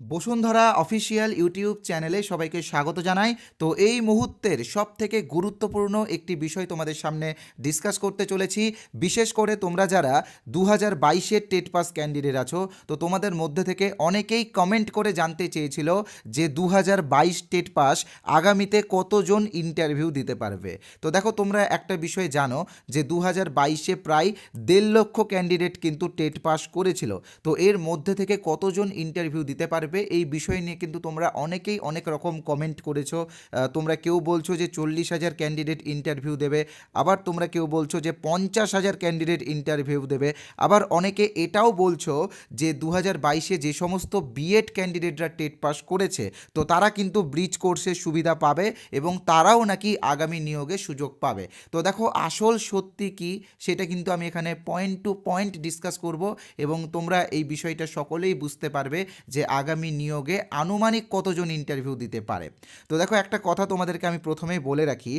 Bashundhara official YouTube চ্যানেলে সবাইকে স্বাগত জানাই। তো এই মুহূর্তের সবথেকে গুরুত্বপূর্ণ একটি বিষয় তোমাদের সামনে ডিসকাস করতে চলেছি। বিশেষ করে তোমরা যারা 2022-এর টেট পাস ক্যান্ডিডেট আছো, তো তোমাদের মধ্যে থেকে অনেকেই কমেন্ট করে জানতে চেয়েছিল যে 2022 টেট পাস আগামীতে কতজন ইন্টারভিউ দিতে পারবে। তো দেখো, তোমরা একটা বিষয় জানো যে 2022-এ প্রায় 1.5 লক্ষ ক্যান্ডিডেট কিন্তু টেট পাস করেছিল। তো এর মধ্যে থেকে কতজন ইন্টারভিউ দিতে পারবে এই বিষয় নিয়ে কিন্তু তোমরা অনেকেই অনেক রকম কমেন্ট করেছো। তোমরা কেউ বলছো যে 40,000 ক্যান্ডিডেট ইন্টারভিউ দেবে, আবার তোমরা কেউ বলছো যে 50,000 ক্যান্ডিডেট ইন্টারভিউ দেবে, আবার অনেকে এটাও বলছো যে 2022-এ যে সমস্ত বিএড ক্যান্ডিডেটরা টেট পাস করেছে তো তারা কিন্তু ব্রিজ কোর্সের সুবিধা পাবে এবং তারাও নাকি আগামী নিয়োগে সুযোগ পাবে। তো দেখো, আসল সত্যি কি সেটা কিন্তু আমি এখানে পয়েন্ট টু পয়েন্ট ডিসকাস করব এবং তোমরা এই বিষয়টা সকলেই বুঝতে পারবে যে আগামী নিয়োগে আনুমানিক কতজন ইন্টারভিউ দিতে পারে। তো দেখো, একটা কথা তোমাদেরকে আমি প্রথমেই বলে রাখি।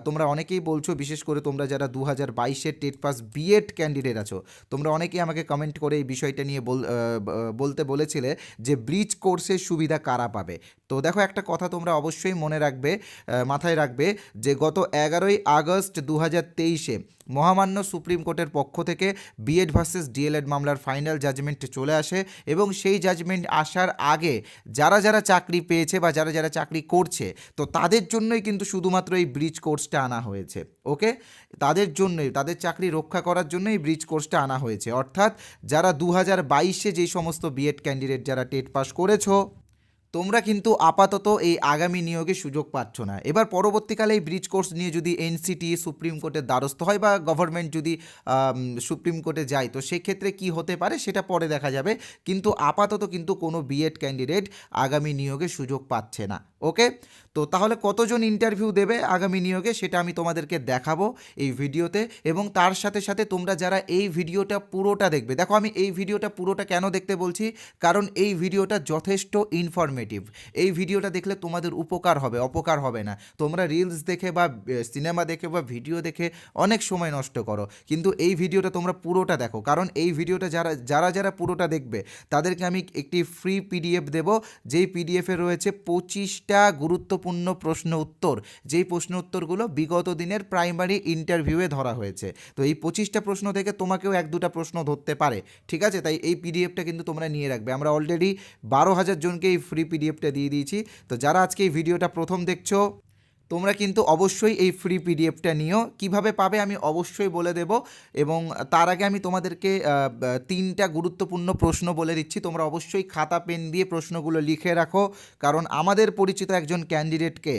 তোমরা অনেকেই বলছো, বিশেষ করে তোমরা যারা 2022-এর টেট পাস বিএড ক্যান্ডিডেট আছো, তোমরা অনেকেই আমাকে কমেন্ট করে এই বিষয়টা নিয়ে বলতে বলেছিলে যে ব্রিজ কোর্সের সুবিধা কারা পাবে। তো দেখো, একটা কথা তোমরা অবশ্যই মনে রাখবে, মাথায় রাখবে, যে গত 11ই আগস্ট 2023-এ মহামান্য সুপ্রিম কোর্টের পক্ষ থেকে বিএড ভার্সেস ডিএলএড মামলার ফাইনাল জাজমেন্ট চলে আসে এবং সেই জাজমেন্ট আসার আগে যারা যারা চাকরি পেয়েছে বা যারা যারা চাকরি করছে তো তাদের জন্যই কিন্তু শুধুমাত্র এই ব্রিজ কোর্সটা আনা হয়েছে। ওকে, তাদের জন্যই, তাদের চাকরি রক্ষা করার জন্যই ব্রিজ কোর্সটা আনা হয়েছে। অর্থাৎ যারা 2022-এ যেই সমস্ত বিএড ক্যান্ডিডেট যারা টেট পাস করেছো, তোমরা কিন্তু আপাতত এই আগামী নিয়োগে সুযোগ পাচ্ছ না। এবার পরবর্তীকালে এই ব্রিজ কোর্স নিয়ে যদি এনসিটি সুপ্রিম কোর্টের দ্বারস্থ হয় বা গভর্নমেন্ট যদি সুপ্রিম কোর্টে যায় তো সেক্ষেত্রে কি হতে পারে সেটা পরে দেখা যাবে, কিন্তু আপাতত কিন্তু কোনো বিএড ক্যান্ডিডেট আগামী নিয়োগে সুযোগ পাচ্ছে না। ওকে, তো তাহলে কতজন ইন্টারভিউ দেবে আগামী নিয়োগে সেটা আমি তোমাদেরকে দেখাবো এই ভিডিওতে, এবং তার সাথে সাথে তোমরা যারা এই ভিডিওটা পুরোটা দেখবে, দেখো আমি এই ভিডিওটা পুরোটা কেন দেখতে বলছি, কারণ এই ভিডিওটা যথেষ্ট ইনফরমেটিভ। এই ভিডিওটা দেখলে তোমাদের উপকার হবে, অপকার হবে না। তোমরা রিলস দেখে বা সিনেমা দেখে বা ভিডিও দেখে অনেক সময় নষ্ট করো, কিন্তু এই ভিডিওটা তোমরা পুরোটা দেখো, কারণ এই ভিডিওটা যারা যারা যারা পুরোটা দেখবে তাদেরকে আমি একটি ফ্রি পিডিএফ দেব, যেই পিডিএফে রয়েছে 25টা গুরুত্বপূর্ণ প্রশ্ন উত্তর, যেই প্রশ্ন উত্তরগুলো বিগত দিনের প্রাইমারি ইন্টারভিউয়ে ধরা হয়েছে। তো এই 25টা প্রশ্ন থেকে তোমাকেও 1-2টা প্রশ্ন ধরতে পারে, ঠিক আছে? তাই এই পিডিএফটা কিন্তু তোমরা নিয়ে রাখবে। আমরা অলরেডি 12,000 জনকে এই ফ্রি পিডিএফটা দিয়ে দিয়েছি। তো যারা আজকে এই ভিডিওটা প্রথম দেখছো, তোমরা কিন্তু অবশ্যই এই ফ্রি পিডিএফটা নিও। কিভাবে পাবে আমি অবশ্যই বলে দেব, এবং তার আগে আমি তোমাদেরকে 3টা গুরুত্বপূর্ণ প্রশ্ন বলে দিচ্ছি। তোমরা অবশ্যই খাতা পেন দিয়ে প্রশ্নগুলো লিখে রাখো, কারণ আমাদের পরিচিত একজন ক্যান্ডিডেটকে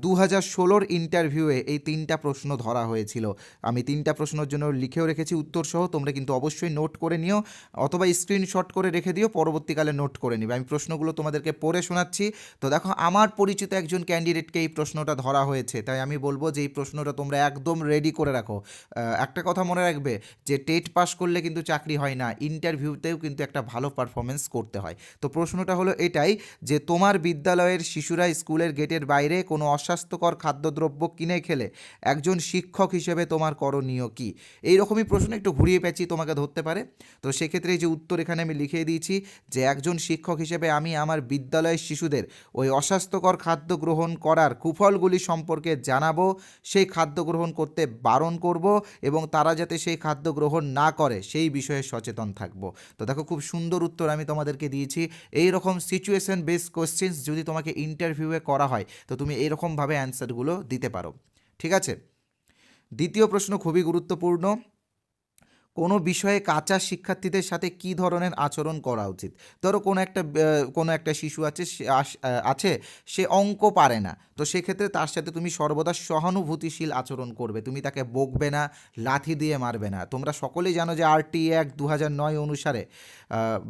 2016-র ইন্টারভিউয়ে এই 3টা প্রশ্ন ধরা হয়েছিল। আমি 3টা প্রশ্নের জন্য লিখেও রেখেছি উত্তরসহ, তোমরা কিন্তু অবশ্যই নোট করে নিও, অথবা স্ক্রিনশট করে রেখে দিও, পরবর্তীকালে নোট করে নিবে। আমি প্রশ্নগুলো তোমাদেরকে পড়ে শোনাচ্ছি। তো দেখো, আমার পরিচিত একজন ক্যান্ডিডেটকে এই প্রশ্নটা ধরা হয়েছে, তাই আমি বলবো যে এই প্রশ্নটা তোমরা একদম রেডি করে রাখো। একটা কথা মনে রাখবে যে টেট পাস করলে কিন্তু চাকরি হয় না, ইন্টারভিউতেও কিন্তু একটা ভালো পারফরমেন্স করতে হয়। তো প্রশ্নটা হলো এটাই, যে তোমার বিদ্যালয়ের শিশুরা স্কুলের গেটের বাইরে কোনো অস্বাস্থ্যকর খাদ্যদ্রব্য কিনে খেলে একজন শিক্ষক হিসেবে তোমার করণীয় কী? এইরকমই প্রশ্ন একটু ঘুরিয়ে পেঁচিয়ে তোমাকে ধরতে পারে। তো সেক্ষেত্রে এই যে উত্তর এখানে আমি লিখিয়ে দিয়েছি, যে একজন শিক্ষক হিসেবে আমি আমার বিদ্যালয়ের শিশুদের ওই অস্বাস্থ্যকর খাদ্য গ্রহণ করার কুফলগুলি সম্পর্কে জানাবো, সেই খাদ্য গ্রহণ করতে বারণ করব এবং তারা যাতে সেই খাদ্য গ্রহণ না করে সেই বিষয়ে সচেতন থাকব। তো দেখো, খুব সুন্দর উত্তর আমি তোমাদেরকে দিয়েছি। এই রকম সিচুয়েশন বেসড কোশ্চেন্স যদি তোমাকে ইন্টারভিউয়ে করা হয় তো তুমি এইরকমভাবে অ্যান্সারগুলো দিতে পারো, ঠিক আছে? দ্বিতীয় প্রশ্ন খুবই গুরুত্বপূর্ণ। কোনো বিষয়ে কাঁচা শিক্ষার্থীদের সাথে কী ধরনের আচরণ করা উচিত? ধরো কোনো একটা শিশু আছে, আছে, সে অঙ্ক পারে না, তো সেক্ষেত্রে তার সাথে তুমি সর্বদা সহানুভূতিশীল আচরণ করবে, তুমি তাকে বকবে না, লাথি দিয়ে মারবে না। তোমরা সকলেই জানো যে আরটি অ্যাক্ট 2009 অনুসারে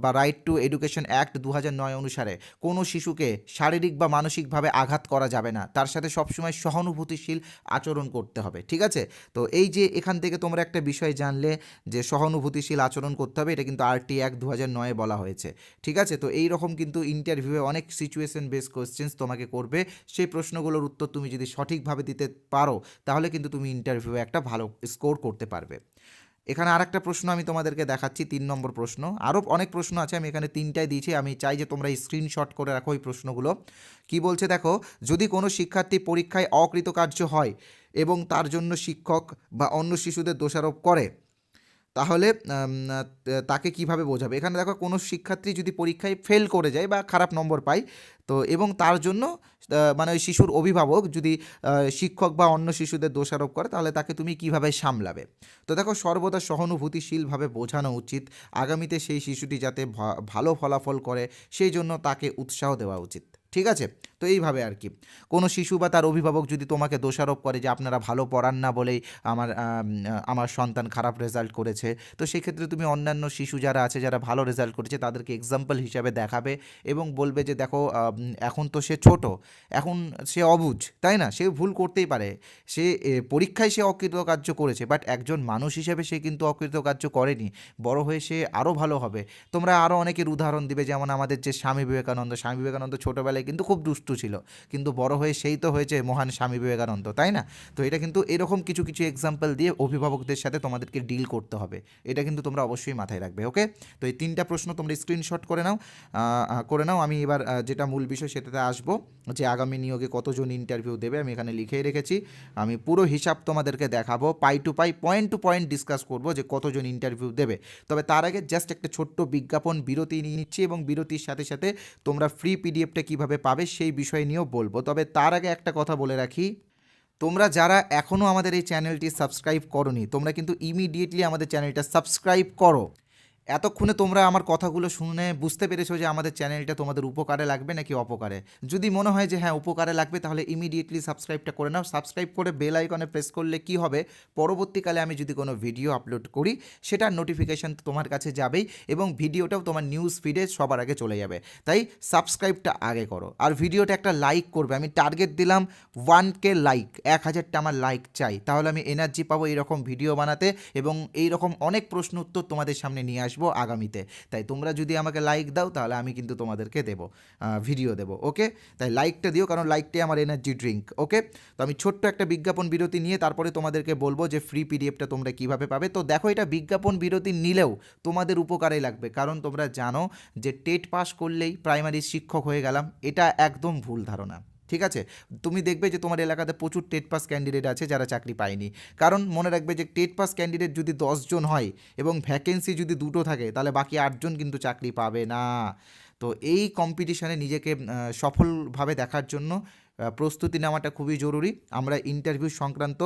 বা রাইট টু এডুকেশন অ্যাক্ট 2009 অনুসারে কোনো শিশুকে শারীরিক বা মানসিকভাবে আঘাত করা যাবে না, তার সাথে সবসময় সহানুভূতিশীল আচরণ করতে হবে, ঠিক আছে? তো এই যে এখান থেকে তোমরা একটা বিষয় জানলে যে সহানুভূতিশীল আচরণ করতে হবে, এটা কিন্তু আরটি অ্যাক্ট 2009-এ বলা হয়েছে, ঠিক আছে? তো এই রকম কিন্তু ইন্টারভিউয়ে অনেক সিচুয়েশন বেস কোশ্চেন্স তোমাকে করবে, সেই প্রশ্নগুলোর উত্তর তুমি যদি সঠিকভাবে দিতে পারো তাহলে কিন্তু তুমি ইন্টারভিউয়ে একটা ভালো স্কোর করতে পারবে। এখানে আরেকটা প্রশ্ন আমি তোমাদেরকে দেখাচ্ছি, 3 নম্বর প্রশ্ন। আরও অনেক প্রশ্ন আছে, আমি এখানে 3টাই দিয়েছি, আমি চাই যে তোমরা স্ক্রিনশট করে রাখো ওই প্রশ্নগুলো। কি বলছে দেখো, যদি কোনো শিক্ষার্থী পরীক্ষায় অকৃতকার্য হয় এবং তার জন্য শিক্ষক বা অন্য শিশুদের দোষারোপ করে, তাহলে তাকে কিভাবে বোঝাবে। এখানে দেখো, কোনো শিক্ষার্থী যদি পরীক্ষায় ফেল করে যায় বা খারাপ নম্বর পায়, তো এবং তার জন্য মানে ওই শিশুর অভিভাবক যদি শিক্ষক বা অন্য শিশুদের দোষারোপ করে, তাহলে তাকে তুমি কিভাবে সামলাবে। তো দেখো, সর্বদা সহানুভূতিশীলভাবে বোঝানো উচিত, আগামীতে সেই শিশুটি যাতে ভালো ফলাফল করে সেই জন্য তাকে উৎসাহ দেওয়া উচিত। ঠিক আছে, তো এইভাবে আর কি। কোনো শিশু বা তার অভিভাবক যদি তোমাকে দোষারোপ করে যে আপনারা ভালো পড়ান না বলেই আমার সন্তান খারাপ রেজাল্ট করেছে, তো সেক্ষেত্রে তুমি অন্যান্য শিশু যারা আছে, যারা ভালো রেজাল্ট করেছে, তাদেরকে এক্সাম্পল হিসাবে দেখাবে এবং বলবে যে দেখো, এখন তো সে ছোট, এখন সে অবুঝ, তাই না, সে ভুল করতেই পারে, সে পরীক্ষায় সে অকৃতকার্য করেছে, বাট একজন মানুষ হিসেবে সে কিন্তু অকৃতকার্য করেনি, বড় হয়ে সে আরও ভালো হবে। তোমরা আরও অনেকের উদাহরণ দিবে, যেমন আমাদের যে স্বামী বিবেকানন্দ ছোটোবেলায় কিন্তু খুব দুষ্টু ছিল, কিন্তু বড় হয়ে সেই তো হয়েছে মহান স্বামী বিবেকানন্দ, তাই না। তো এটা কিন্তু এরকম কিছু কিছু এক্সাম্পল দিয়ে অভিভাবকদের সাথে তোমাদেরকে ডিল করতে হবে, এটা কিন্তু তোমরা অবশ্যই মাথায় রাখবে। ওকে, তো এই 3টা প্রশ্ন তোমরা স্ক্রিনশট করে নাও। আমি এবার যেটা মূল বিষয় সেটাতে আসবো, যে আগামী নিয়োগে কতজন ইন্টারভিউ দেবে আমি এখানে লিখেই রেখেছি। আমি পুরো হিসাব তোমাদেরকে দেখাবো, পাই টু পাই, পয়েন্ট টু পয়েন্ট ডিসকাস করবো যে কতজন ইন্টারভিউ দেবে। তবে তার আগে জাস্ট একটা ছোট্ট বিজ্ঞাপন বিরতি নিয়ে নিচ্ছি, এবং বিরতির সাথে সাথে তোমরা ফ্রি পিডিএফটা কীভাবে পাবে সেই বিষয় নিয়েও বলবো। তবে তার আগে একটা কথা বলে রাখি, তোমরা যারা এখনও আমাদের এই চ্যানেলটি সাবস্ক্রাইব করোনি, তোমরা কিন্তু ইমিডিয়েটলি আমাদের চ্যানেলটা সাবস্ক্রাইব করো। এতক্ষণে তোমরা আমার কথাগুলো শুনে বুঝতে পেরেছো যে আমাদের চ্যানেলটা তোমাদের উপকারে লাগবে নাকি অপকারে। যদি মনে হয় যে হ্যাঁ উপকারে লাগবে, তাহলে ইমিডিয়েটলি সাবস্ক্রাইবটা করে নাও। সাবস্ক্রাইব করে বেল আইকনে প্রেস করলে কি হবে, পরবর্তীকালে আমি যদি কোনো ভিডিও আপলোড করি সেটার নোটিফিকেশান তোমার কাছে যাবেই, এবং ভিডিওটাও তোমার নিউজ ফিডে সবার আগে চলে যাবে। তাই সাবস্ক্রাইবটা আগে করো, আর ভিডিওটা একটা লাইক করবে। আমি টার্গেট দিলাম 1K লাইক, 1000টা আমার লাইক চাই, তাহলে আমি এনার্জি পাবো এইরকম ভিডিও বানাতে এবং এইরকম অনেক প্রশ্ন উত্তর তোমাদের সামনে নিয়ে আসবো আগামীতে। তাই তোমরা যদি আমাকে লাইক দাও, তাহলে আমি কিন্তু তোমাদেরকে ভিডিও দেবো। ওকে, তাই লাইকটা দিও, কারণ লাইকটাই আমার এনার্জি ড্রিঙ্ক। ওকে, তো আমি ছোট্ট একটা বিজ্ঞাপন বিরতি নিয়ে তারপরে তোমাদেরকে বলবো যে ফ্রি পিডিএফটা তোমরা কিভাবে পাবে। তো দেখো, এটা বিজ্ঞাপন বিরতি নিলেও তোমাদের উপকারে লাগবে, কারণ তোমরা জানো যে টেট পাস করলেই প্রাইমারির শিক্ষক হয়ে গেলাম, এটা একদম ভুল ধারণা। ঠিক আছে, তুমি দেখবে যে তোমার এলাকাতে প্রচুর টেট পাস ক্যান্ডিডেট আছে যারা চাকরি পায়নি, কারণ মনে রাখবে যে টেট পাস ক্যান্ডিডেট যদি 10 জন হয় এবং ভ্যাকেন্সি যদি 2টো থাকে, তাহলে বাকি 8 জন কিন্তু চাকরি পাবে না। তো এই কম্পিটিশনে নিজেকে সফলভাবে দেখার জন্য প্রস্তুতি নেওয়াটা খুবই জরুরি। আমরা ইন্টারভিউ সংক্রান্ত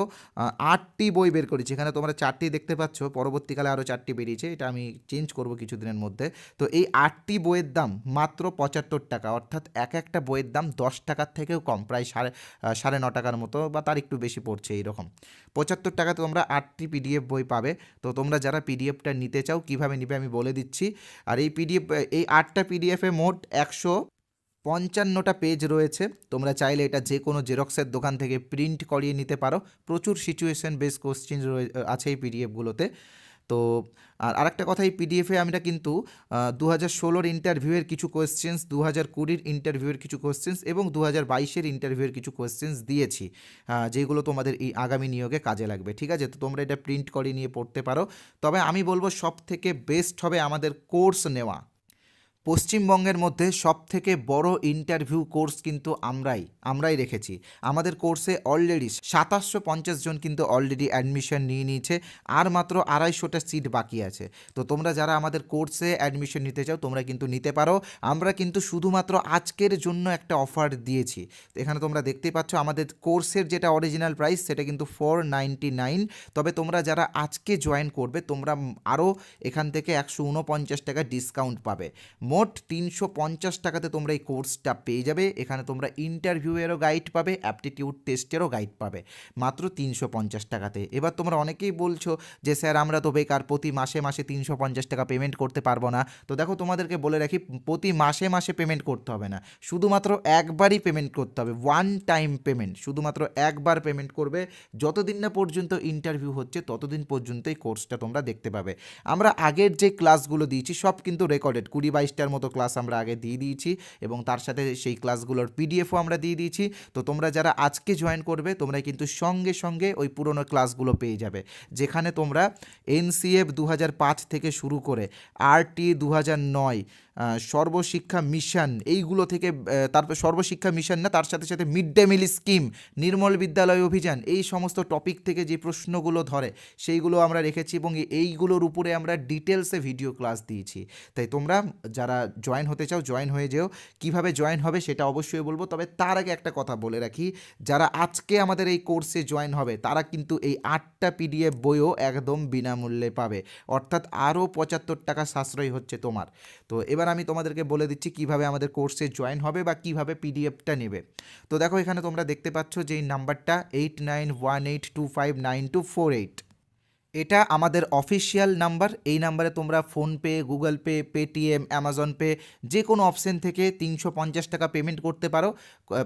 8টি বই বের করেছি, এখানে তোমরা 4টি দেখতে পাচ্ছ, পরবর্তীকালে আরও 4টি বেরিয়েছে, এটা আমি চেঞ্জ করব কিছুদিনের মধ্যে। তো এই 8টি বইয়ের দাম মাত্র 75 টাকা, অর্থাৎ একটা বইয়ের দাম 10 টাকার থেকেও কম, প্রায় 9.5 টাকার মতো বা তার একটু বেশি পড়ছে এইরকম। 75 টাকাতে তোমরা 8টি পিডিএফ বই পাবে। তো তোমরা যারা পিডিএফটা নিতে চাও, কীভাবে নিবে আমি বলে দিচ্ছি। আর এই 8টা পিডিএফে মোট 155টা পেজ রয়েছে। তোমরা চাইলে এটা যে কোনো জেরক্সের দোকান থেকে প্রিন্ট করিয়ে নিতে পারো। প্রচুর সিচুয়েশন বেস কোশ্চেন আছে এই পিডিএফগুলোতে। তো আর আরেকটা কথা, এই পিডিএফে আমরা কিন্তু 2016-র ইন্টারভিউয়ের কিছু কোয়েশ্চেন্স, 2020-র ইন্টারভিউয়ের কিছু কোয়েশ্চেন্স এবং 2022-এর ইন্টারভিউয়ের কিছু কোয়েশ্চেন্স দিয়েছি, যেগুলো তোমাদের এই আগামী নিয়োগে কাজে লাগবে। ঠিক আছে, তো তোমরা এটা প্রিন্ট করে নিয়ে পড়তে পারো। তবে আমি বলবো সব থেকে বেস্ট হবে আমাদের কোর্স নেওয়া। পশ্চিমবঙ্গের মধ্যে সবথেকে বড় ইন্টারভিউ কোর্স কিন্তু আমরাই রেখেছি। আমাদের কোর্সে অলরেডি 2750 জন কিন্তু অলরেডি অ্যাডমিশন নিয়ে নিয়েছে, আর মাত্র 250টা সিট বাকি আছে। তো তোমরা যারা আমাদের কোর্সে অ্যাডমিশন নিতে চাও, তোমরা কিন্তু নিতে পারো। আমরা কিন্তু শুধুমাত্র আজকের জন্য একটা অফার দিয়েছি। এখানে তোমরা দেখতেই পাচ্ছ আমাদের কোর্সের যেটা অরিজিনাল প্রাইস, সেটা কিন্তু 499। তবে তোমরা যারা আজকে জয়েন করবে, তোমরা আরও এখান থেকে 149 টাকা ডিসকাউন্ট পাবে। মোট 350 টাকাতে তোমরা এই কোর্সটা পেয়ে যাবে। এখানে তোমরা ইন্টারভিউয়েরও গাইড পাবে, অ্যাপটিটিউড টেস্টেরও গাইড পাবে, মাত্র 350 টাকাতে। এবার তোমরা অনেকেই বলছো যে স্যার আমরা তো বেকার, প্রতি মাসে মাসে 350 টাকা পেমেন্ট করতে পারবো না। তো দেখো, তোমাদেরকে বলে রাখি, প্রতি মাসে মাসে পেমেন্ট করতে হবে না, শুধুমাত্র একবারই পেমেন্ট করতে হবে, ওয়ান টাইম পেমেন্ট, শুধুমাত্র একবার পেমেন্ট করবে। যতদিন না পর্যন্ত ইন্টারভিউ হচ্ছে ততদিন পর্যন্ত এই কোর্সটা তোমরা দেখতে পাবে। আমরা আগের যে ক্লাসগুলো দিয়েছি সব কিন্তু রেকর্ডেড, 20-22টার 50টার মতো ক্লাস আমরা আগে দিয়ে দিয়েছি এবং তার সাথে সেই ক্লাসগুলোর পিডিএফও আমরা দিয়ে দিয়েছি। তো তোমরা যারা আজকে জয়েন করবে তোমরা কিন্তু সঙ্গে সঙ্গে ওই পুরনো ক্লাসগুলো পেয়ে যাবে, যেখানে তোমরা এনসিএফ 2005 থেকে শুরু করে আরটি 2009, সর্বশিক্ষা মিশন এইগুলো থেকে, তারপর সর্বশিক্ষা মিশন না, তার সাথে সাথে মিড ডে মিল স্কিম, নির্মল বিদ্যালয় অভিযান, এই সমস্ত টপিক থেকে যে প্রশ্নগুলো ধরে সেইগুলো আমরা রেখেছি এবং এইগুলোর উপরে আমরা ডিটেলসে ভিডিও ক্লাস দিয়েছি। তাই তোমরা যারা জয়েন হতে চাও জয়েন হয়ে যেও। কিভাবে জয়েন হবে সেটা অবশ্যই বলবো, তবে তার আগে একটা কথা বলে রাখি, যারা আজকে আমাদের এই কোর্সে জয়েন হবে তারা কিন্তু এই 8টা পিডিএফ বইও একদম বিনামূল্যে পাবে, অর্থাৎ আরও 75 টাকা সাশ্রয় হচ্ছে তোমার। তো এবার আমি তোমাদেরকে বলে দিচ্ছি কিভাবে আমাদের কোর্সে জয়েন হবে বা কিভাবে পিডিএফটা নেবে। তো দেখো এখানে তোমরা দেখতে পাচ্ছ যে এই নাম্বারটা 8918259248, এটা আমাদের অফিসিয়াল নাম্বার। এই নাম্বারে তোমরা PhonePe, Google pay, Paytm, Amazon pay যে কোনো অপশন থেকে 350 টাকা পেমেন্ট করতে পারো।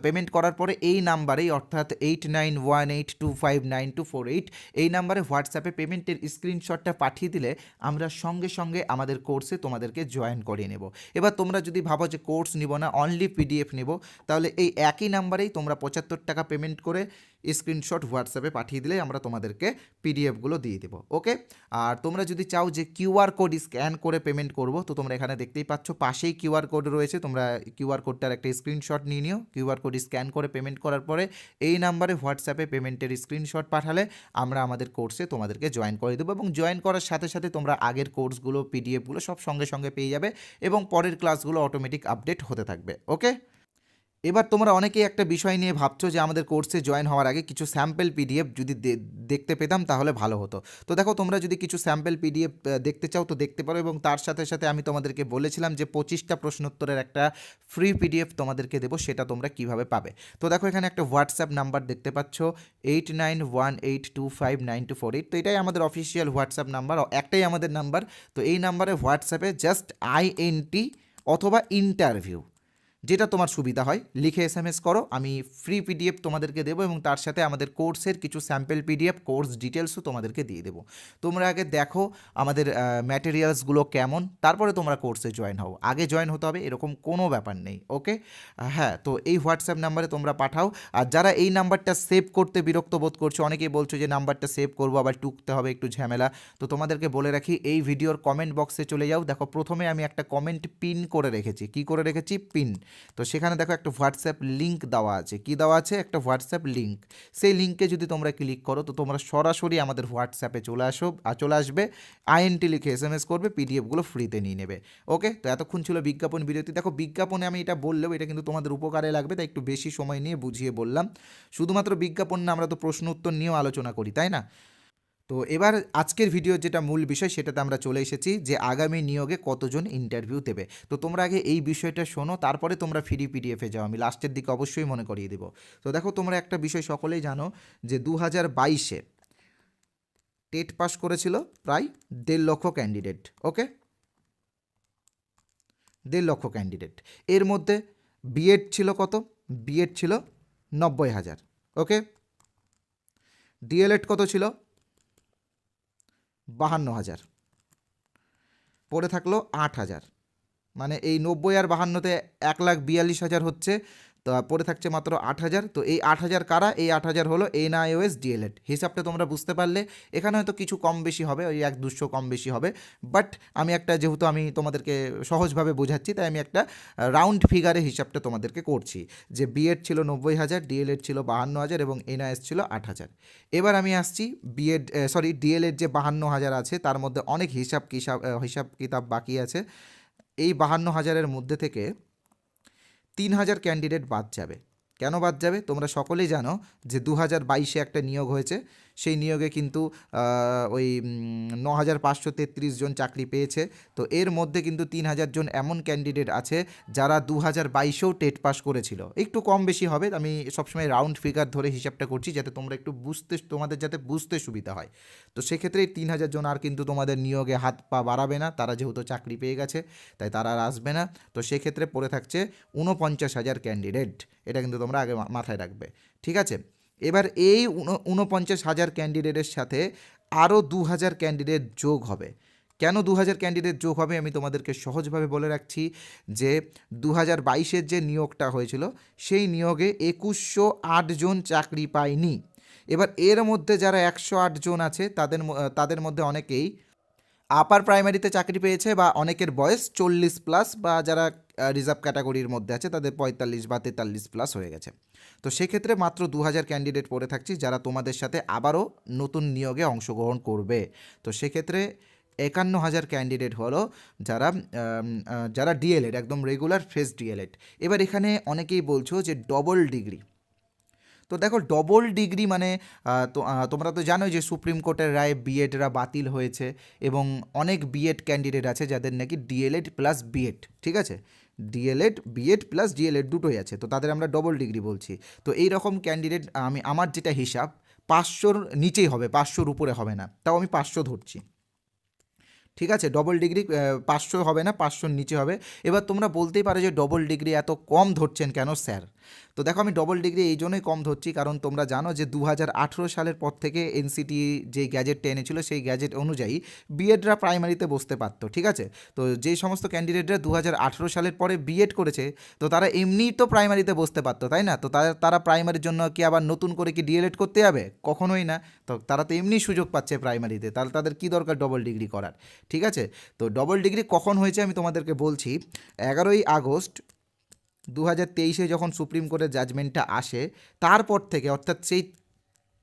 পেমেন্ট করার পরে এই নাম্বারেই, অর্থাৎ 8918259248, এই নাম্বারে হোয়াটসঅ্যাপে পেমেন্টের স্ক্রিনশটটা পাঠিয়ে দিলে আমরা সঙ্গে সঙ্গে আমাদের কোর্সে তোমাদেরকে জয়েন করিয়ে নেব। এবার তোমরা যদি ভাবো যে কোর্স নিব না, অনলি পিডিএফ নেব, তাহলে এই একই নাম্বারেই তোমরা 75 টাকা পেমেন্ট করে স্ক্রিনশট হোয়াটসঅ্যাপে পাঠিয়ে দিলে আমরা তোমাদেরকে পিডিএফগুলো দিয়ে দেবো। ওকে, আর তোমরা যদি চাও যে কিউআর কোড স্ক্যান করে পেমেন্ট করব, তো তোমরা এখানে দেখতেই পাচ্ছ পাশেই কিউআর কোড রয়েছে, তোমরা কিউআর কোডটার একটা স্ক্রিনশট নিয়ে নিও। কিউআর কোড স্ক্যান করে পেমেন্ট করার পরে এই নাম্বারে হোয়াটসঅ্যাপে পেমেন্টের স্ক্রিনশট পাঠালে আমরা আমাদের কোর্সে তোমাদেরকে জয়েন করে দেবো এবং জয়েন করার সাথে সাথে তোমরা আগের কোর্সগুলো, পিডিএফগুলো সব সঙ্গে সঙ্গে পেয়ে যাবে এবং পরের ক্লাসগুলো অটোমেটিক আপডেট হতে থাকবে। ওকে, এবার তোমরা অনেকেই একটা বিষয় নিয়ে ভাবছো যে আমাদের কোর্সে জয়েন হওয়ার আগে কিছু স্যাম্পল পিডিএফ যদি দেখতে পেতাম তাহলে ভালো হতো। তো দেখো তোমরা যদি কিছু স্যাম্পল পিডিএফ দেখতে চাও তো দেখতে পারো, এবং তার সাথে সাথে আমি তোমাদেরকে বলেছিলাম যে 25টা প্রশ্নোত্তরের একটা ফ্রি পিডিএফ তোমাদেরকে দেবো, সেটা তোমরা কিভাবে পাবে। তো দেখো এখানে একটা হোয়াটসঅ্যাপ নাম্বার দেখতে পাচ্ছ 8918259248, তো এটাই আমাদের অফিসিয়াল হোয়াটসঅ্যাপ নাম্বার, একটাই আমাদের নাম্বার। তো এই নাম্বারে হোয়াটসঅ্যাপে জাস্ট INT অথবা ইন্টারভিউ, যেটা তোমার সুবিধা হয়, লিখে SMS করো, আমি ফ্রি পিডিএফ তোমাদেরকে দেবো এবং তার সাথে আমাদের কোর্সের কিছু স্যাম্পল পিডিএফ, কোর্স ডিটেলসও তোমাদেরকে দিয়ে দেবো। তোমরা আগে দেখো আমাদের ম্যাটেরিয়ালসগুলো কেমন, তারপরে তোমরা কোর্সে জয়েন হও। আগে জয়েন হতে হবে এরকম কোনো ব্যাপার নেই। ওকে, হ্যাঁ, তো এই হোয়াটসঅ্যাপ নাম্বারে তোমরা পাঠাও। আর যারা এই নাম্বারটা সেভ করতে বিরক্ত বোধ করছো, অনেকেই বলছো যে নাম্বারটা সেভ করবো আবার টুকতে হবে, একটু ঝামেলা, তো তোমাদেরকে বলে রাখি এই ভিডিওর কমেন্ট বক্সে চলে যাও। দেখো প্রথমে আমি একটা কমেন্ট পিন করে রেখেছি। কি করে রেখেছি? পিন। তো সেখানে দেখো একটা হোয়াটসঅ্যাপ লিঙ্ক দেওয়া আছে। কি দেওয়া আছে? একটা হোয়াটসঅ্যাপ লিঙ্ক। সেই লিঙ্কে যদি তোমরা ক্লিক করো তো তোমরা সরাসরি আমাদের হোয়াটসঅ্যাপে চলে আসবে, INT লিখে SMS করবে, পিডিএফগুলো ফ্রিতে নিয়ে নেবে। ওকে, তো এতক্ষণ ছিল বিজ্ঞাপন বিরতি। দেখো বিজ্ঞাপনে আমি এটা বললেও এটা কিন্তু তোমাদের উপকারে লাগবে, তাই একটু বেশি সময় নিয়ে বুঝিয়ে বললাম। শুধুমাত্র বিজ্ঞাপন না, আমরা তো প্রশ্ন উত্তর নিয়েও আলোচনা করি, তাই না? তো এবার আজকের ভিডিওর যেটা মূল বিষয় সেটাতে আমরা চলে এসেছি, যে আগামী নিয়োগে কতজন ইন্টারভিউ দেবে। তো তোমরা আগে এই বিষয়টা শোনো, তারপরে তোমরা ফ্রি পিডিএফে যাও, আমি লাস্টের দিকে অবশ্যই মনে করিয়ে দেবো। তো দেখো তোমরা একটা বিষয় সকলেই জানো যে 2022-এ টেট পাস করেছিল প্রায় 1.5 লক্ষ ক্যান্ডিডেট। ওকে, 1.5 লক্ষ ক্যান্ডিডেট। এর মধ্যে বিএড ছিল কত? বিএড ছিল 90,000। ওকে, ডিএলএড কত ছিল? 52,000। পড়ে থাকলো 8,000, মানে এই 90 আর 52-তে 1,42,000 হচ্ছে, তো পড়ে থাকছে মাত্র 8,000। তো এই 8,000 কারা? এই 8,000 হলো NIOS ডিএলএড। হিসাবটা তোমরা বুঝতে পারলে। এখানে হয়তো কিছু কম বেশি হবে, ওই 1-200 কম বেশি হবে, বাট আমি একটা, যেহেতু আমি তোমাদেরকে সহজভাবে বোঝাচ্ছি তাই আমি একটা রাউন্ড ফিগারে হিসাবটা তোমাদেরকে করছি, যে বিএড ছিল 90,000, ডিএলএড ছিল 52,000 এবং NIOS ছিল 8,000। এবার আমি আসছি ডিএলএড যে 52,000 আছে তার মধ্যে অনেক হিসাব কিতাব বাকি আছে। এই 52,000-এর মধ্যে থেকে 3,000 ক্যান্ডিডেট বাদ যাবে। কেন বাদ যাবে? তোমরা সকলেই জানো যে 2022-এ একটা নিয়োগ হয়েছে, সেই নিয়োগে কিন্তু ওই 9,533 জন চাকরি পেয়েছে। তো এর মধ্যে কিন্তু 3,000 জন এমন ক্যান্ডিডেট আছে যারা 2022-এও টেট পাস করেছিল। একটু কম বেশি হবে, আমি সবসময় রাউন্ড ফিগার ধরে হিসাবটা করছি যাতে তোমরা একটু তোমাদের যাতে বুঝতে সুবিধা হয়। তো সেক্ষেত্রে 3,000 জন আর কিন্তু তোমাদের নিয়োগে হাত পা বাড়াবে না, তারা যেহেতু চাকরি পেয়ে গেছে তাই তারা আর আসবে না। তো সেক্ষেত্রে পড়ে থাকছে 49,000 ক্যান্ডিডেট। এটা কিন্তু তোমরা আগে মাথায় রাখবে, ঠিক আছে? এবার এই 49,000 ক্যান্ডিডেটের সাথে আরও 2,000 ক্যান্ডিডেট যোগ হবে। কেন 2000 ক্যান্ডিডেট যোগ হবে আমি তোমাদেরকে সহজভাবে বলে রাখছি যে 2022-এর যে নিয়োগটা হয়েছিল সেই নিয়োগে 2108 জন চাকরি পায়নি। এবার এর মধ্যে যারা 108 জন আছে তাদের মধ্যে অনেকেই আপার প্রাইমারিতে চাকরি পেয়েছে বা অনেকের বয়স 40+ বা যারা রিজার্ভ ক্যাটাগরির মধ্যে আছে তাদের 45 বা 43+ হয়ে গেছে। তো সেক্ষেত্রে মাত্র 2000 ক্যান্ডিডেট পড়ে থাকছি যারা তোমাদের সাথে আবারও নতুন নিয়োগে অংশগ্রহণ করবে। তো সেক্ষেত্রে 51,000 ক্যান্ডিডেট হলো যারা ডিএলএড, একদম রেগুলার ফ্রেশ ডিএলএড। এবার এখানে অনেকেই বলছো যে ডবল ডিগ্রি। তো দেখো ডবল ডিগ্রি মানে তোমরা তো জানোই যে সুপ্রিম কোর্টের রায়ে বিএডরা বাতিল হয়েছে এবং অনেক বিএড ক্যান্ডিডেট আছে যাদের নাকি ডিএলএড প্লাস বিএড, ঠিক আছে, ডিএলএড বিএড প্লাস ডিএলএড দুটোই আছে, তো তাদের আমরা ডবল ডিগ্রি বলছি। তো এই রকম ক্যান্ডিডেট আমার যেটা হিসাব 500-র নিচেই হবে, 500-র উপরে হবে না, তাও আমি 500 ধরছি, ঠিক আছে। ডবল ডিগ্রি 500 হবে না, 500-র নিচে হবে। এবার তোমরা বলতেই পারো যে ডবল ডিগ্রি এত কম ধরছেন কেন স্যার? তো দেখো আমি ডবল ডিগ্রি এই জন্যই কম ধরছি কারণ তোমরা জানো যে 2018 সালের পর থেকে এনসিটি যে গ্যাজেটটা এনেছিল সেই গ্যাজেট অনুযায়ী বিএডরা প্রাইমারিতে বসতে পারতো, ঠিক আছে। তো যেই সমস্ত ক্যান্ডিডেটরা 2018 সালের পরে বিএড করেছে তো তারা এমনিই তো প্রাইমারিতে বসতে পারতো, তাই না? তো তারা প্রাইমারির জন্য কি আবার নতুন করে কি ডিএলএড করতে যাবে? কখনোই না। তো তারা তো এমনি সুযোগ পাচ্ছে প্রাইমারিতে, তাহলে তাদের কী দরকার ডবল ডিগ্রি করার, ঠিক আছে। তো ডবল ডিগ্রি কখন হয়েছে আমি তোমাদেরকে বলছি। 11ই আগস্ট 2023-এ যখন সুপ্রিম কোর্টের জাজমেন্টটা আসে তারপর থেকে, অর্থাৎ সেই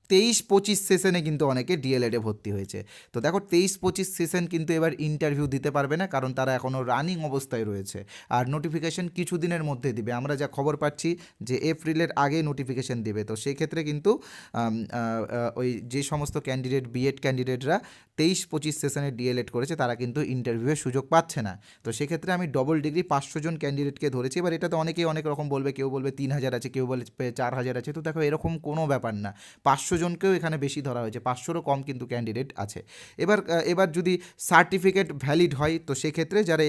23-25 সেশনে কিন্তু অনেকে ডিএলএডে ভর্তি হয়েছে। তো দেখো 23-25 সেশন কিন্তু এবার ইন্টারভিউ দিতে পারবে না কারণ তারা এখনও রানিং অবস্থায় রয়েছে, আর নোটিফিকেশন কিছু দিনের মধ্যে দিবে। আমরা যা খবর পাচ্ছি যে এপ্রিলের আগে নোটিফিকেশন দেবে। তো সেক্ষেত্রে কিন্তু ওই যে সমস্ত ক্যান্ডিডেট বিএড ক্যান্ডিডেটরা 23-25 সেশনে ডিএলএড করেছে তারা কিন্তু ইন্টারভিউয়ের সুযোগ পাচ্ছে না। তো সেক্ষেত্রে আমি ডবল ডিগ্রি 500 জন ক্যান্ডিডেটকে ধরেছি। এবার এটা তো অনেকেই অনেক রকম বলবে, কেউ বলবে 3000 আছে, কেউ বলবে 4000 আছে। তো দেখো এরকম কোনো ব্যাপার না, 500 জনকেও এখানে বেশি ধরা হয়েছে, 500-রও কম কিন্তু ক্যান্ডিডেট আছে। এবার যদি সার্টিফিকেট ভ্যালিড হয় তো সেক্ষেত্রে যারা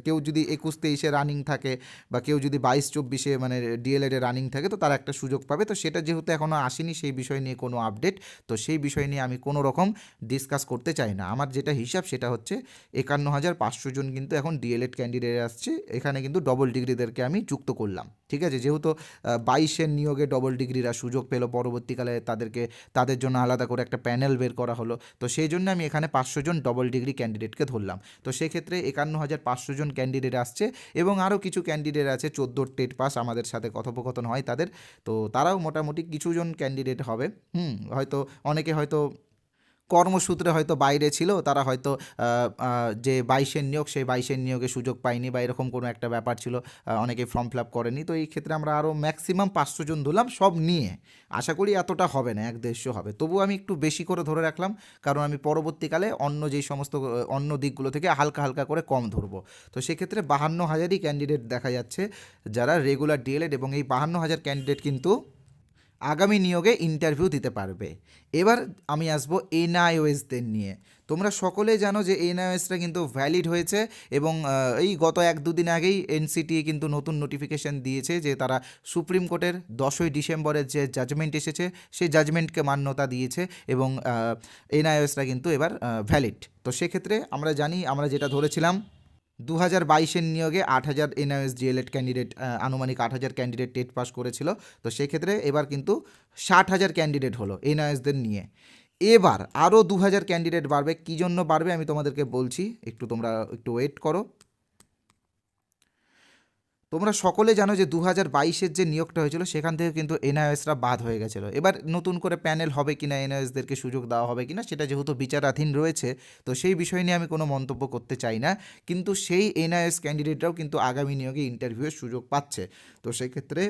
কেউ যদি 21-23-এ রানিং থাকে বা কেউ যদি 22-24-এ মানে ডিএলএডে রানিং থাকে তো তারা একটা সুযোগ পাবে। তো সেটা যেহেতু এখনও আসেনি সেই বিষয় নিয়ে কোনো আপডেট, তো সেই বিষয় নিয়ে আমি কোনো রকম ডিসকাস করতে চাই না। আমার যেটা হিসাব সেটা হচ্ছে 51,500 জন কিন্তু এখন ডিএলএড ক্যান্ডিডেট আসছে, এখানে কিন্তু ডবল ডিগ্রিদেরকে আমি যুক্ত করলাম, ঠিক আছে। যেহেতু 22-এর নিয়োগে ডবল ডিগ্রিরা সুযোগ পেল, পরবর্তীকালে তাদের জন্য আলাদা করে একটা প্যানেল বের করা হলো, তো সেই জন্য আমি এখানে 500 জন ডবল ডিগ্রি ক্যান্ডিডেটকে ধরলাম। তো সেক্ষেত্রে 51,500 জন ক্যান্ডিডেট আসছে এবং আরও কিছু ক্যান্ডিডেট আছে 14 টেট পাস, আমাদের সাথে কথোপকথন হয় তাদের, তো তারাও মোটামুটি কিছুজন ক্যান্ডিডেট হবে। হয়তো অনেকে হয়তো কর্মসূত্রে হয়তো বাইরে ছিল, তারা হয়তো যে 22-এর নিয়োগ সেই 22-এর নিয়োগে সুযোগ পায়নি বা এরকম কোনো একটা ব্যাপার ছিল, অনেকে ফর্ম ফিল আপ করেনি। তো এই ক্ষেত্রে আমরা আরও ম্যাক্সিমাম 500 জন ধরলাম সব নিয়ে। আশা করি এতটা হবে না, 150 হবে, তবুও আমি একটু বেশি করে ধরে রাখলাম কারণ আমি পরবর্তীকালে অন্য যেই সমস্ত অন্য দিকগুলো থেকে হালকা হালকা করে কম ধরবো। তো সেক্ষেত্রে 52,000ই ক্যান্ডিডেট দেখা যাচ্ছে যারা রেগুলার ডিএলএড, এবং এই 52,000 ক্যান্ডিডেট কিন্তু আগামী নিয়োগে ইন্টারভিউ দিতে পারবে। এবার আমি আসবো এনআইওএসদের নিয়ে। তোমরা সকলে জানো যে এনআইওএসটা কিন্তু ভ্যালিড হয়েছে এবং এই গত 1-2 দিন আগেই এনসিটি কিন্তু নতুন নোটিফিকেশান দিয়েছে যে তারা সুপ্রিম কোর্টের 10ই ডিসেম্বরের যে জাজমেন্ট এসেছে সেই জাজমেন্টকে মান্যতা দিয়েছে এবং এনআইওএসটা কিন্তু এবার ভ্যালিড। তো সেক্ষেত্রে আমরা জানি, আমরা যেটা ধরেছিলাম 2022-এর নিয়োগে 8,000 এনআইএস ডিএলএড ক্যান্ডিডেট, আনুমানিক 8,000 ক্যান্ডিডেট টেট পাস করেছিল। তো সেক্ষেত্রে এবার কিন্তু 60,000 ক্যান্ডিডেট হলো এনআইএসদের নিয়ে। এবার আরও 2,000 ক্যান্ডিডেট বাড়বে। কী জন্য বাড়বে আমি তোমাদেরকে বলছি, তোমরা একটু ওয়েট করো। তোমরা সকলে জানো যে 2022-এর যে নিয়োগটা হয়েছিল সেখান থেকে কিন্তু এনআইএসরা বাদ হয়ে গেছিলো। এবার নতুন করে প্যানেল হবে কিনা, এনআইএসদেরকে সুযোগ দেওয়া হবে কিনা সেটা যেহেতু বিচারাধীন রয়েছে, তো সেই বিষয় নিয়ে আমি কোনো মন্তব্য করতে চাই না। কিন্তু সেই এনআইএস ক্যান্ডিডেটরাও কিন্তু আগামী নিয়োগে ইন্টারভিউয়ের সুযোগ পাচ্ছে। তো সেক্ষেত্রে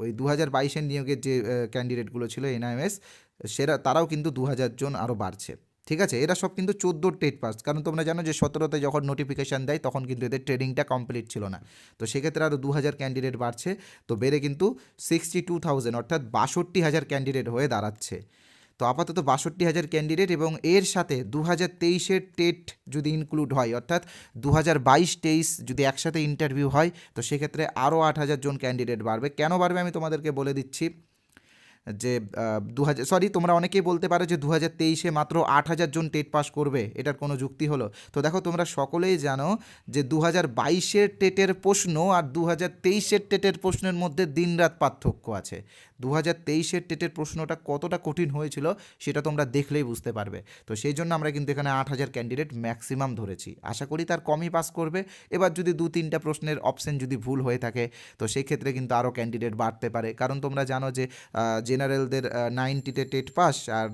ওই 2022-এর নিয়োগের যে ক্যান্ডিডেটগুলো ছিল এনআইএস, তারাও কিন্তু 2,000 জন আরও বাড়ছে, ঠিক আছে। এরা সব কিন্তু 14 টেট পাস, কারণ তোমরা জানো যে 17তে যখন নোটিফিকেশান দেয় তখন কিন্তু এদের ট্রেনিংটা কমপ্লিট ছিল না। তো সেক্ষেত্রে আরও 2,000 ক্যান্ডিডেট বাড়ছে, তো বেড়ে কিন্তু 62,000 অর্থাৎ 62,000 ক্যান্ডিডেট হয়ে দাঁড়াচ্ছে। তো আপাতত 62,000 ক্যান্ডিডেট, এবং এর সাথে 2023-এর টেট যদি ইনক্লুড হয় অর্থাৎ 2022-23 যদি একসাথে ইন্টারভিউ হয় তো সেক্ষেত্রে আরও 8,000 জন ক্যান্ডিডেট বাড়বে। কেন বাড়বে আমি তোমাদেরকে বলে দিচ্ছি। যে 2000 তোমরা অনেকেই বলতে পারো যে 2023-এ মাত্র 8,000 জন টেট পাস করবে, এটার কোনো যুক্তি হলো? তো দেখো তোমরা সকলেই জানো যে 2022-এর টেটের প্রশ্ন আর 2023-এর টেটের প্রশ্নের মধ্যে দিনরাত পার্থক্য আছে। 2023-এর টেটের প্রশ্নটা কতটা কঠিন হয়েছিল সেটা তোমরা দেখলেই বুঝতে পারবে। তো সেই জন্য আমরা কিন্তু এখানে 8,000 ক্যান্ডিডেট ম্যাক্সিমাম ধরেছি, আশা করি তার কমই পাস করবে। এবার যদি 2-3টা প্রশ্নের অপশন যদি ভুল হয়ে থাকে তো সেই ক্ষেত্রে কিন্তু আরও ক্যান্ডিডেট বাড়তে পারে, কারণ তোমরা জানো যে জেনারেলদের 90-তে টেট পাস আর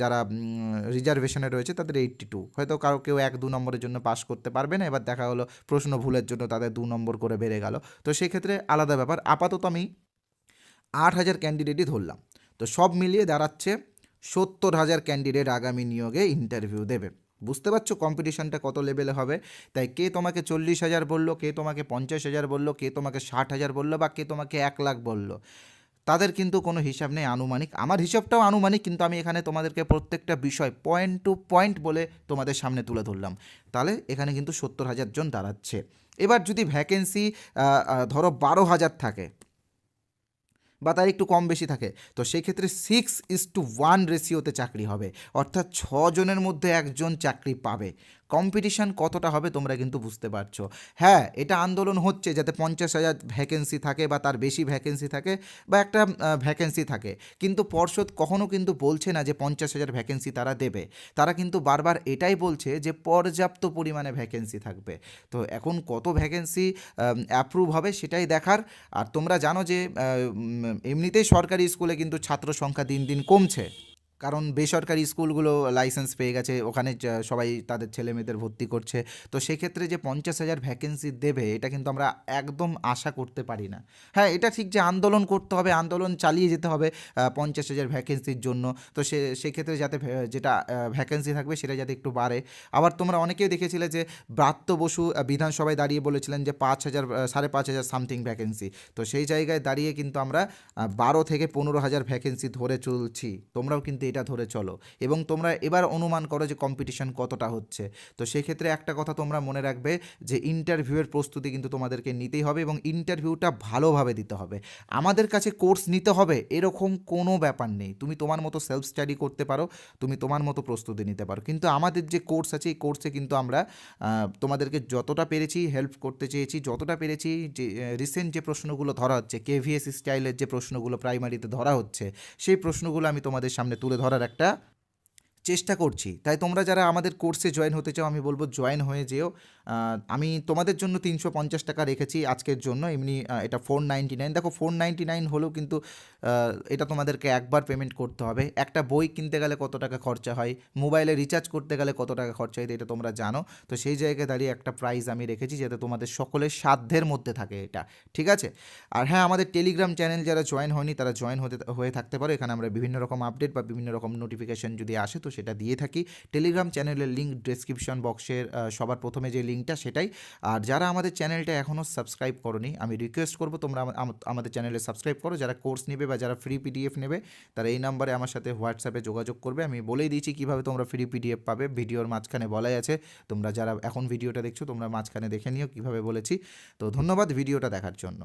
যারা রিজার্ভেশনে রয়েছে তাদের 82, হয়তো কেউ 1-2 নম্বরের জন্য পাস করতে পারবে না, এবার দেখা হলো প্রশ্ন ভুলের জন্য তাদের 2 নম্বর করে বেড়ে গেল, তো সেই ক্ষেত্রে আলাদা ব্যাপার। আপাতত আমি 8,000 ক্যান্ডিডেটই ধরলাম, তো সব মিলিয়ে দাঁড়াচ্ছে 70,000 ক্যান্ডিডেট আগামী নিয়োগে ইন্টারভিউ দেবে। বুঝতে পারছো কম্পিটিশনটা কত লেভেলে হবে? তাই কে তোমাকে 40,000 বললো, কে তোমাকে 50,000 বললো, কে তোমাকে 60,000 বললো, বা কে তোমাকে 1 লাখ বললো, তাদের কিন্তু কোনো হিসাব নেই, আনুমানিক। আমার হিসাবটাও আনুমানিক, কিন্তু আমি এখানে তোমাদেরকে প্রত্যেকটা বিষয় পয়েন্ট টু পয়েন্ট বলে তোমাদের সামনে তুলে ধরলাম। তাহলে এখানে কিন্তু 70,000 জন দাঁড়াচ্ছে। এবার যদি ভ্যাকেন্সি ধরো 12,000 থাকে বা তার একটু কম বেশি থাকে, তো সেই ক্ষেত্রে 6:1 রেশিওতে চাকরি হবে, অর্থাৎ 6 জনের মধ্যে একজন চাকরি পাবে। কম্পিটিশান কতটা হবে তোমরা কিন্তু বুঝতে পারছো। হ্যাঁ, এটা আন্দোলন হচ্ছে যাতে 50,000 ভ্যাকেন্সি থাকে বা তার বেশি ভ্যাকেন্সি থাকে বা একটা ভ্যাকেন্সি থাকে, কিন্তু পর্ষদ কখনও কিন্তু বলছে না যে 50,000 ভ্যাকেন্সি তারা দেবে। তারা কিন্তু বারবার এটাই বলছে যে পর্যাপ্ত পরিমাণে ভ্যাকেন্সি থাকবে। তো এখন কত ভ্যাকেন্সি অ্যাপ্রুভ হবে সেটাই দেখার। আর তোমরা জানো যে এমনিতেই সরকারি স্কুলে কিন্তু ছাত্র সংখ্যা দিন দিন কমছে, কারণ বেসরকারি স্কুলগুলো লাইসেন্স পেয়ে গেছে, ওখানে সবাই তাদের ছেলে মেয়েদের ভর্তি করছে। তো সেক্ষেত্রে যে 50,000 ভ্যাকেন্সি দেবে এটা কিন্তু আমরা একদম আশা করতে পারি না। হ্যাঁ, এটা ঠিক যে আন্দোলন করতে হবে, আন্দোলন চালিয়ে যেতে হবে 50,000 ভ্যাকেন্সির জন্য। তো সেক্ষেত্রে যাতে যেটা ভ্যাকেন্সি থাকবে সেটা যাতে একটু বাড়ে। আবার তোমরা অনেকেই দেখেছিলে যে ব্রাত্য বসু বিধানসভায় দাঁড়িয়ে বলেছিলেন যে 5,000 5,500 সামথিং ভ্যাকেন্সি। তো সেই জায়গায় দাঁড়িয়ে কিন্তু আমরা 12 থেকে 15,000 ভ্যাকেন্সি ধরে চলছি, তোমরাও কিন্তু এটা ধরে চলো এবং তোমরা এবার অনুমান করো যে কম্পিটিশন কতটা হচ্ছে। তো সেক্ষেত্রে একটা কথা তোমরা মনে রাখবে যে ইন্টারভিউয়ের প্রস্তুতি কিন্তু তোমাদেরকে নিতেই হবে এবং ইন্টারভিউটা ভালোভাবে দিতে হবে। আমাদের কাছে কোর্স নিতে হবে এরকম কোনো ব্যাপার নেই, তুমি তোমার মতো সেলফ স্টাডি করতে পারো, তুমি তোমার মতো প্রস্তুতি নিতে পারো, কিন্তু আমাদের যে কোর্স আছে এই কোর্সে কিন্তু আমরা তোমাদেরকে যতটা পেরেছি হেল্প করতে চেয়েছি, যতটা পেরেছি যে রিসেন্ট যে প্রশ্নগুলো ধরা হচ্ছে কেভিএস স্টাইলের যে প্রশ্নগুলো প্রাইমারিতে ধরা হচ্ছে সেই প্রশ্নগুলো আমি তোমাদের সামনে তুলে ধরার একটা চেষ্টা করছি। তাই তোমরা যারা আমাদের কোর্সে জয়েন হতে চাও আমি বলবো জয়েন হয়ে যেও। আমি তোমাদের জন্য 350 টাকা রেখেছি আজকের জন্য, এমনি এটা 499। দেখো 499 হলেও কিন্তু এটা তোমাদেরকে একবার পেমেন্ট করতে হবে। একটা বই কিনতে গেলে কত টাকা খরচা হয়, মোবাইলে রিচার্জ করতে গেলে কত টাকা খরচা হয়, এটা তোমরা জানো। তো সেই জায়গায় দাঁড়িয়ে একটা প্রাইস আমি রেখেছি যাতে তোমাদের সকলের সাধ্যের মধ্যে থাকে এটা, ঠিক আছে? আর হ্যাঁ, আমাদের টেলিগ্রাম চ্যানেল যারা জয়েন হয়নি তারা জয়েন হয়ে থাকতে পারো, এখানে আমরা বিভিন্ন রকম আপডেট বা বিভিন্ন রকম নোটিফিকেশন যদি আসে তো সেটা দিয়ে থাকি। টেলিগ্রাম চ্যানেলের লিঙ্ক ডেসক্রিপশন বক্সের সবার প্রথমে যে লিঙ্কটা সেটাই। আর যারা আমাদের চ্যানেলটা এখনও সাবস্ক্রাইব করোনি আমি রিকোয়েস্ট করবো তোমরা আমাদের চ্যানেলে সাবস্ক্রাইব করো। যারা কোর্স নেবে বা যারা ফ্রি পিডিএফ নেবে তারা এই নাম্বারে আমার সাথে হোয়াটসঅ্যাপে যোগাযোগ করবে। আমি বলেই দিয়েছি কীভাবে তোমরা ফ্রি পিডিএফ পাবে, ভিডিওর মাঝখানে বলাই আছে। তোমরা যারা এখন ভিডিওটা দেখছো তোমরা মাঝখানে দেখে নিও কীভাবে বলেছি। তো ধন্যবাদ ভিডিওটা দেখার জন্য।